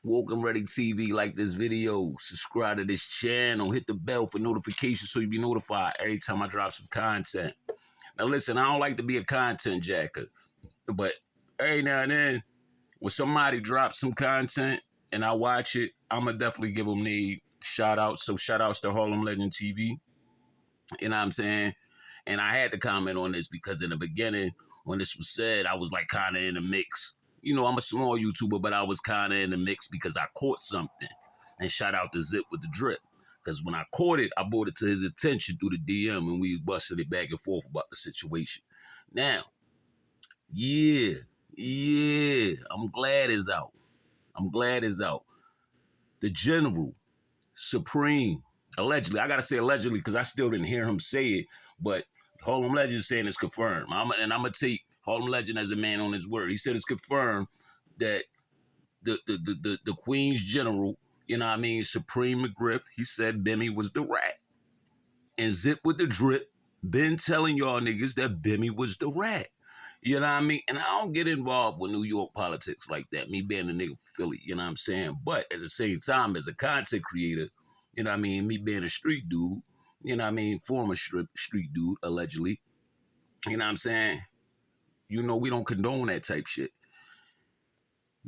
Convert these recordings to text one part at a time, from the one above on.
Woke and Ready TV, like this video, subscribe to this channel, hit the bell for notifications so you be notified every time I drop some content. Now listen, I don't like to be a content jacker, but every now and then, when somebody drops some content and I watch it, I'ma definitely give them the shout outs. So shout outs to Harlem Legend TV. You know what I'm saying? And I had to comment on this because in the beginning, when this was said, I was like kind of in the mix. You know, I'm a small YouTuber, but I was kind of in the mix because I caught something. And shout out to Zip with the drip. Because when I caught it, I brought it to his attention through the DM and we busted it back and forth about the situation. Now, yeah, I'm glad it's out. I'm glad it's out. The General, Supreme, allegedly, I got to say allegedly because I still didn't hear him say it, but Harlem Legend is saying it's confirmed. I'm going to take Harlem Legend as a man on his word. He said it's confirmed that the Queen's General, you know what I mean, Supreme Mcgriff, he said Bimmy was the rat. And Zip with the drip been telling y'all niggas that Bimmy was the rat. You know what I mean? And I don't get involved with New York politics like that, me being a nigga from Philly, you know what I'm saying? But at the same time, as a content creator, you know what I mean, me being a street dude, you know what I mean, former street dude, allegedly, you know what I'm saying? You know, we don't condone that type shit.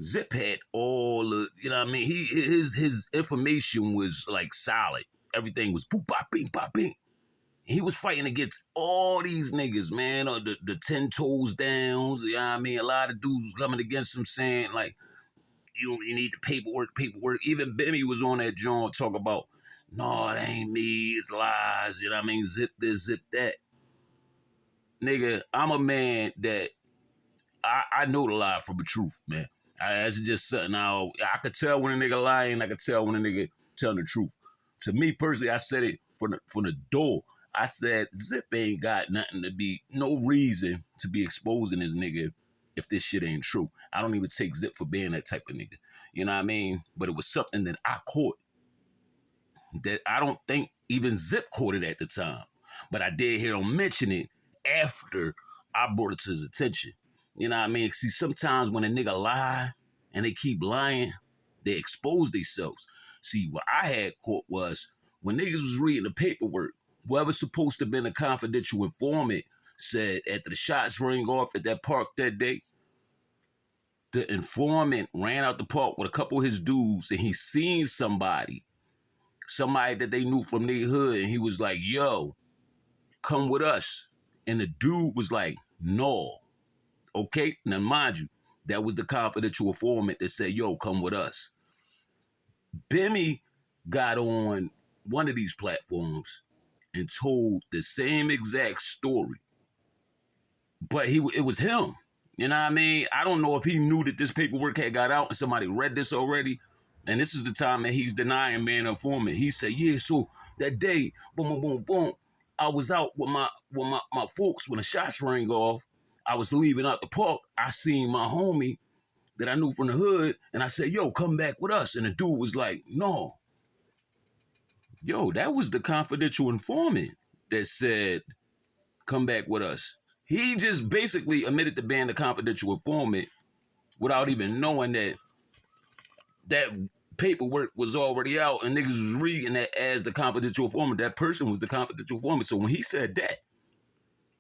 Zip had all the, you know what I mean? His information was like solid. Everything was boop, bop, bing, bop, bing. He was fighting against all these niggas, man. The 10 toes down, you know what I mean? A lot of dudes was coming against him saying, like, you need the paperwork. Even Bimmy was on that joint talk about, no, it ain't me, it's lies, you know what I mean? Zip this, zip that. Nigga, I'm a man that I know the lie from the truth, man. That's just something I could tell when a nigga lying. I could tell when a nigga telling the truth. To me personally, I said it from the door. I said Zip ain't got nothing to be, no reason to be exposing this nigga if this shit ain't true. I don't even take Zip for being that type of nigga. You know what I mean? But it was something that I caught that I don't think even Zip caught it at the time. But I did hear him mention it after I brought it to his attention. You know what I mean? See, sometimes when a nigga lie and they keep lying, they expose themselves. See, what I had caught was when niggas was reading the paperwork, whoever's supposed to have been a confidential informant said after the shots rang off at that park that day, the informant ran out the park with a couple of his dudes and he seen somebody that they knew from their hood, and he was like, yo, come with us. And the dude was like, no. Okay, now mind you, that was the confidential informant that said, yo, come with us. Bimmy got on one of these platforms and told the same exact story. But it was him. You know what I mean? I don't know if he knew that this paperwork had got out and somebody read this already. And this is the time that he's denying being an informant. He said, yeah, so that day, boom, boom, boom, boom, I was out with my folks when the shots rang off. I was leaving out the park. I seen my homie that I knew from the hood, and I said, yo, come back with us. And the dude was like, no. Yo, that was the confidential informant that said, come back with us. He just basically admitted to being the confidential informant without even knowing that paperwork was already out and niggas was reading that as the confidential informant. That person was the confidential informant. So when he said that,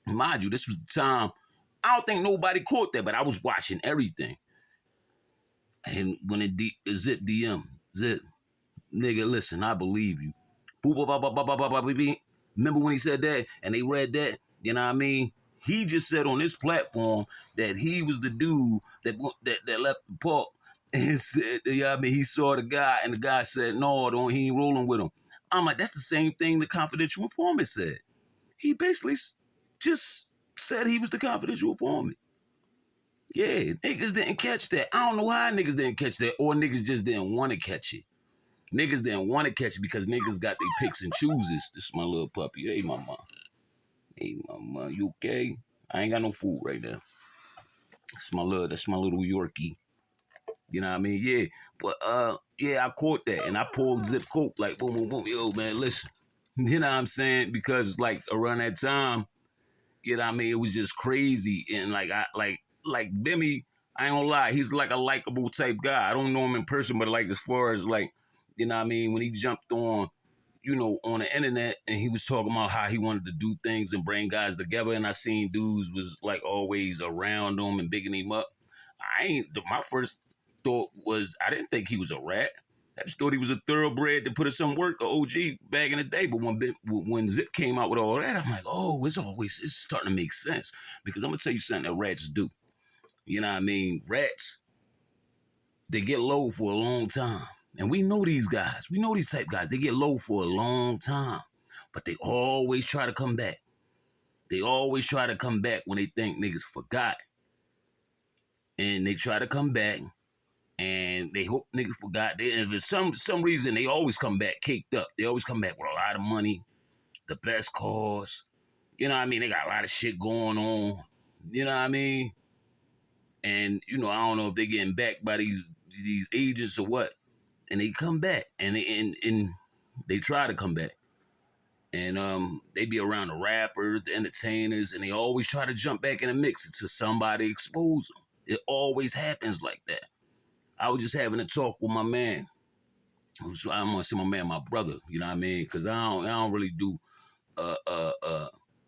mind you, this was the time, I don't think nobody caught that, but I was watching everything. And when Zip DM, Zip, nigga, listen, I believe you. Remember when he said that and they read that? You know what I mean? He just said on this platform that he was the dude that left the park and said, you know what I mean? He saw the guy and the guy said, no, he ain't rolling with him. I'm like, that's the same thing the confidential informant said. He basically just said he was the confidential informant. Yeah, niggas didn't catch that. I don't know why niggas didn't catch that, or niggas just didn't want to catch it. Niggas didn't want to catch it because niggas got their picks and chooses. This is my little puppy. Hey, mama. Hey, mama, you okay? I ain't got no food right now. That's my little Yorkie. You know what I mean? Yeah. But yeah, I caught that and I pulled Zip Cope like boom, boom, boom. Yo, man, listen. You know what I'm saying? Because like around that time, you know what I mean, it was just crazy. And like Bimmy, I ain't gonna lie, he's like a likable type guy. I don't know him in person, but like as far as like, you know what I mean, when he jumped on, you know, on the internet and he was talking about how he wanted to do things and bring guys together, and I seen dudes was like always around him and bigging him up. My first thought was I didn't think he was a rat. I just thought he was a thoroughbred to put in some work, a OG back in the day. But when Zip came out with all that, I'm like, oh, it's starting to make sense. Because I'm gonna tell you something that rats do. You know what I mean? Rats, they get low for a long time. And we know these guys. We know these type guys. They get low for a long time. But they always try to come back. They always try to come back when they think niggas forgot. And they try to come back and they hope niggas forgot. And for some reason, they always come back caked up. They always come back with a lot of money, the best cars. You know what I mean? They got a lot of shit going on. You know what I mean? And, you know, I don't know if they're getting backed by these agents or what. And they come back. And they try to come back. And they be around the rappers, the entertainers, and they always try to jump back in the mix until somebody expose them. It always happens like that. I was just having a talk with my man. I'm gonna say my man, my brother. You know what I mean? Because I don't really do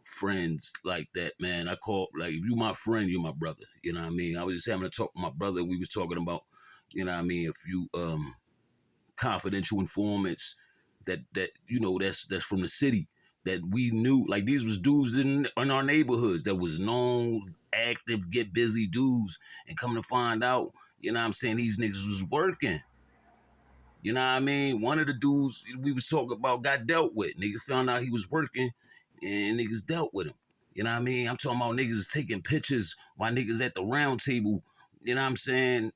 friends like that, man. I call like if you my friend, you're my brother. You know what I mean? I was just having a talk with my brother. We was talking about, you know what I mean, a few confidential informants that you know that's from the city that we knew. Like these was dudes in our neighborhoods that was known, active, get busy dudes, and come to find out, you know what I'm saying, these niggas was working. You know what I mean? One of the dudes we was talking about got dealt with. Niggas found out he was working and niggas dealt with him. You know what I mean? I'm talking about niggas taking pictures while niggas at the round table, you know what I'm saying,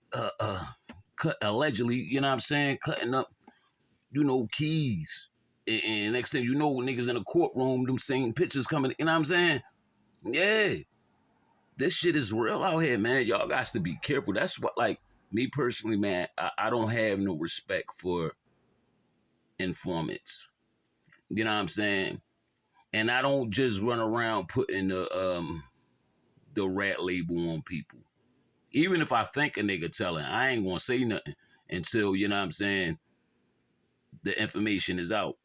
allegedly, you know what I'm saying, cutting up, you know, keys. And next thing you know, niggas in the courtroom, them same pictures coming, you know what I'm saying? Yeah. This shit is real out here, man. Y'all got to be careful. That's what, like, me personally, man, I don't have no respect for informants. You know what I'm saying? And I don't just run around putting the rat label on people. Even if I think a nigga telling, I ain't gonna say nothing until, you know what I'm saying, the information is out.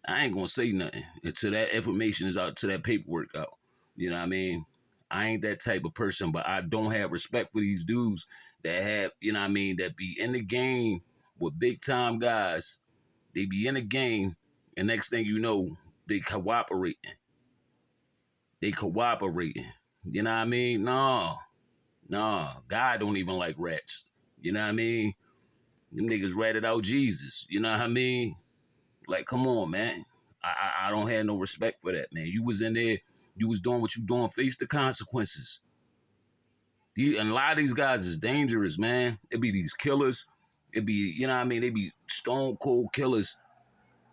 I ain't gonna say nothing until that information is out, until that paperwork out. You know what I mean? I ain't that type of person, but I don't have respect for these dudes that have, you know what I mean, that be in the game with big time guys. They be in the game, and next thing you know, they cooperating. They cooperating. You know what I mean? No. God don't even like rats. You know what I mean? Them niggas ratted out Jesus. You know what I mean? Like, come on, man. I don't have no respect for that, man. You was in there, you was doing what you doing, face the consequences. And a lot of these guys is dangerous, man. It be these killers. It be, you know what I mean? They be stone cold killers.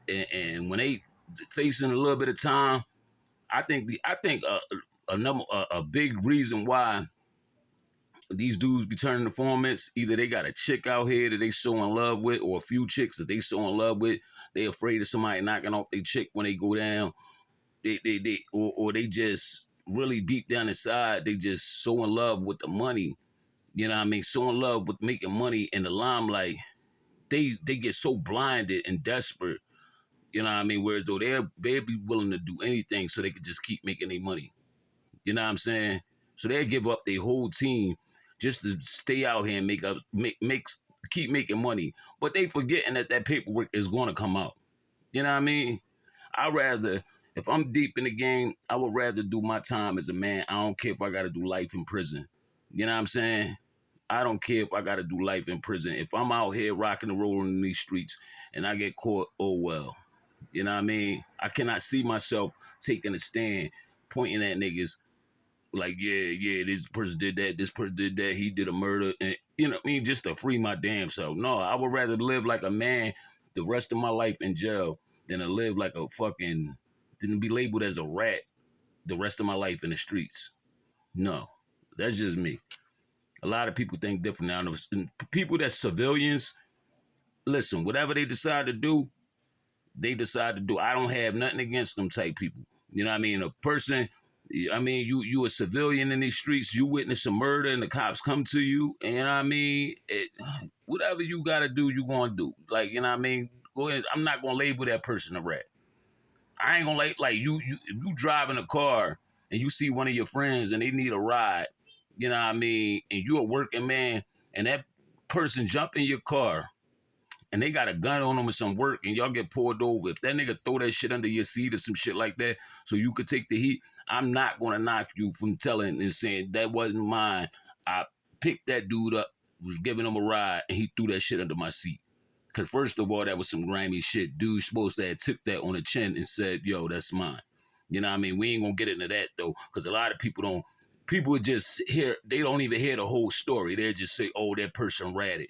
And when they facing a little bit of time, I think a big reason why these dudes be turning informants, either they got a chick out here that they so in love with, or a few chicks that they so in love with, they afraid of somebody knocking off their chick when they go down. Or they just really deep down inside, they just so in love with the money. You know what I mean? So in love with making money in the limelight. They get so blinded and desperate. You know what I mean? Whereas though they'd be willing to do anything so they could just keep making their money. You know what I'm saying? So they'll give up their whole team just to stay out here and keep making money. But they forgetting that paperwork is going to come out. You know what I mean? If I'm deep in the game, I would rather do my time as a man. I don't care if I got to do life in prison. You know what I'm saying? I don't care if I got to do life in prison. If I'm out here rocking and rolling in these streets and I get caught, oh well. You know what I mean? I cannot see myself taking a stand, pointing at niggas like, yeah, this person did that, this person did that, he did a murder, and you know what I mean, just to free my damn self. No, I would rather live like a man the rest of my life in jail than to live like than to be labeled as a rat the rest of my life in the streets. No, that's just me. A lot of people think different now. People that's civilians, listen, whatever they decide to do, they decide to do. I don't have nothing against them type people. You know what I mean? A person, I mean, you a civilian in these streets, you witness a murder and the cops come to you, and you know what I mean? Whatever you gotta do, you gonna do. Like, you know what I mean? Go ahead. I'm not gonna label that person a rat. I ain't gonna like you if you drive in a car and you see one of your friends and they need a ride, you know what I mean, and you a working man and that person jump in your car and they got a gun on them or some work and y'all get pulled over. If that nigga throw that shit under your seat or some shit like that so you could take the heat, I'm not gonna knock you from telling and saying that wasn't mine. I picked that dude up, was giving him a ride, and he threw that shit under my seat. Cause first of all, that was some grimy shit. Dude supposed to have took that on the chin and said, yo, that's mine. You know what I mean? We ain't gonna get into that though, because a lot of people just hear, they don't even hear the whole story. They just say, oh, that person ratted.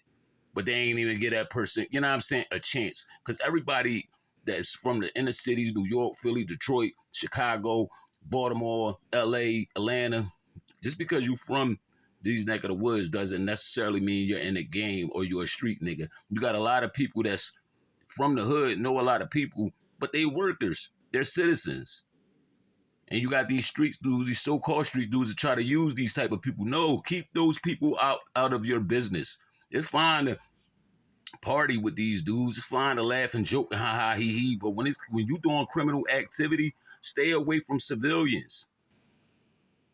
But they ain't even get that person, you know what I'm saying, a chance. Because everybody that's from the inner cities, New York, Philly, Detroit, Chicago, Baltimore, LA, Atlanta, just because you from these neck of the woods doesn't necessarily mean you're in the game or you're a street nigga. You got a lot of people that's from the hood, know a lot of people, but they workers. They're citizens. And you got these street dudes, these so-called street dudes that try to use these type of people. No, keep those people out of your business. It's fine to party with these dudes. It's fine to laugh and joke and ha ha he he. But when you doing criminal activity, stay away from civilians.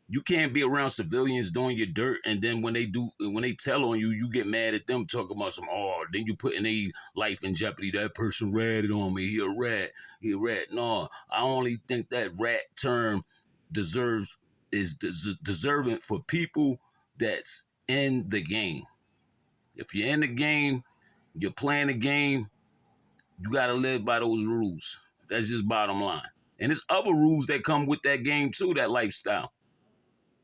You can't be around civilians doing your dirt, and then when they tell on you, you get mad at them talking about some, oh, then you putting their life in jeopardy. That person ratted on me. He a rat. He a rat. No, I only think that rat term deserving for people that's in the game. If you're in the game, you're playing the game, you gotta live by those rules. That's just bottom line. And there's other rules that come with that game too, that lifestyle.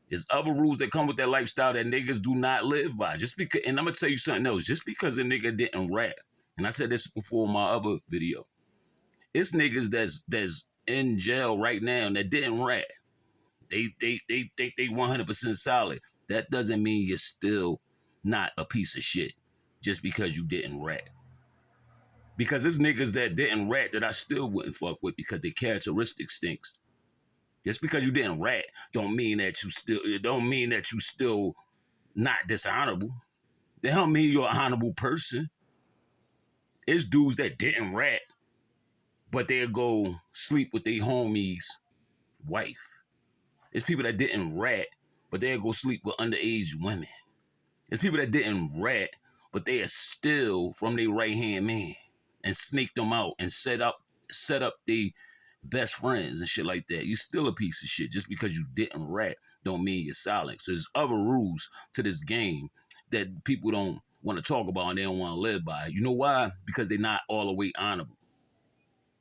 There's other rules that come with that lifestyle that niggas do not live by. Just because, and I'm gonna tell you something else. Just because a nigga didn't rat, and I said this before in my other video, it's niggas that's in jail right now that didn't rat. They think they 100% solid. That doesn't mean you're still not a piece of shit just because you didn't rat. Because there's niggas that didn't rat that I still wouldn't fuck with because their characteristic stinks. Just because you didn't rat don't mean that you still not dishonorable. That don't mean you're an honorable person. It's dudes that didn't rat, but they'll go sleep with their homie's wife. It's people that didn't rat, but they'll go sleep with underage women. It's people that didn't rat, but they are still from their right-hand man and snake them out and set up the best friends and shit like that. You still a piece of shit. Just because you didn't rat don't mean you're solid. So there's other rules to this game that people don't want to talk about and they don't want to live by. You know why? Because they're not all the way honorable.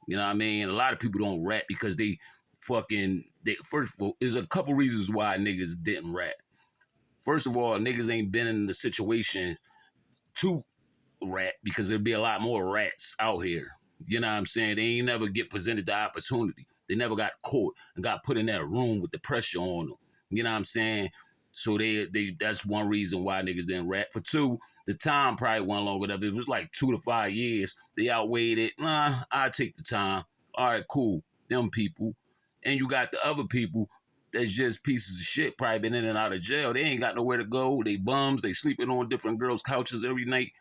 You know what I mean? A lot of people don't rat because first of all, there's a couple reasons why niggas didn't rat. First of all, niggas ain't been in the situation to rat because there'd be a lot more rats out here. You know what I'm saying? They ain't never get presented the opportunity. They never got caught and got put in that room with the pressure on them. You know what I'm saying? So that's one reason why niggas didn't rat. For two, the time probably wasn't long enough. It was like 2 to 5 years. They outweighed it. I take the time. All right, cool. Them people. And you got the other people that's just pieces of shit, probably been in and out of jail. They ain't got nowhere to go. They bums. They sleeping on different girls' couches every night.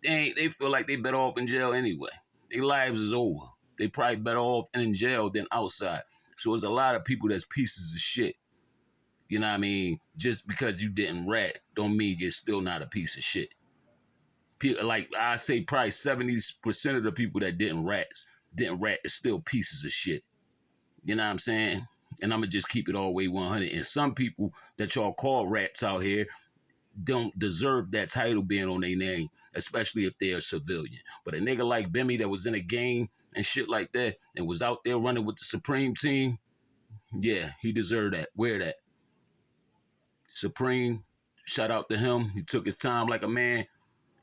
They feel like they better off in jail anyway. Their lives is over. They probably better off in jail than outside. So there's a lot of people that's pieces of shit. You know what I mean? Just because you didn't rat don't mean you're still not a piece of shit. Like I say probably 70% of the people that didn't rat is still pieces of shit. You know what I'm saying? And I'm going to just keep it all the way 100. And some people that y'all call rats out here don't deserve that title being on their name, especially if they're a civilian. But a nigga like Bimmy that was in a game and shit like that and was out there running with the Supreme team, yeah, he deserved that. Wear that. Supreme, shout out to him. He took his time like a man.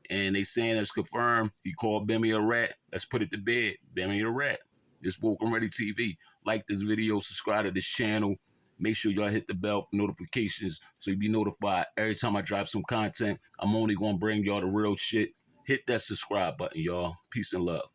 And they saying it's confirmed. He called Bimmy a rat. Let's put it to bed. Bimmy a rat. This Woke and Ready TV. Like this video, subscribe to this channel. Make sure y'all hit the bell for notifications so you be notified every time I drop some content. I'm only going to bring y'all the real shit. Hit that subscribe button, y'all. Peace and love.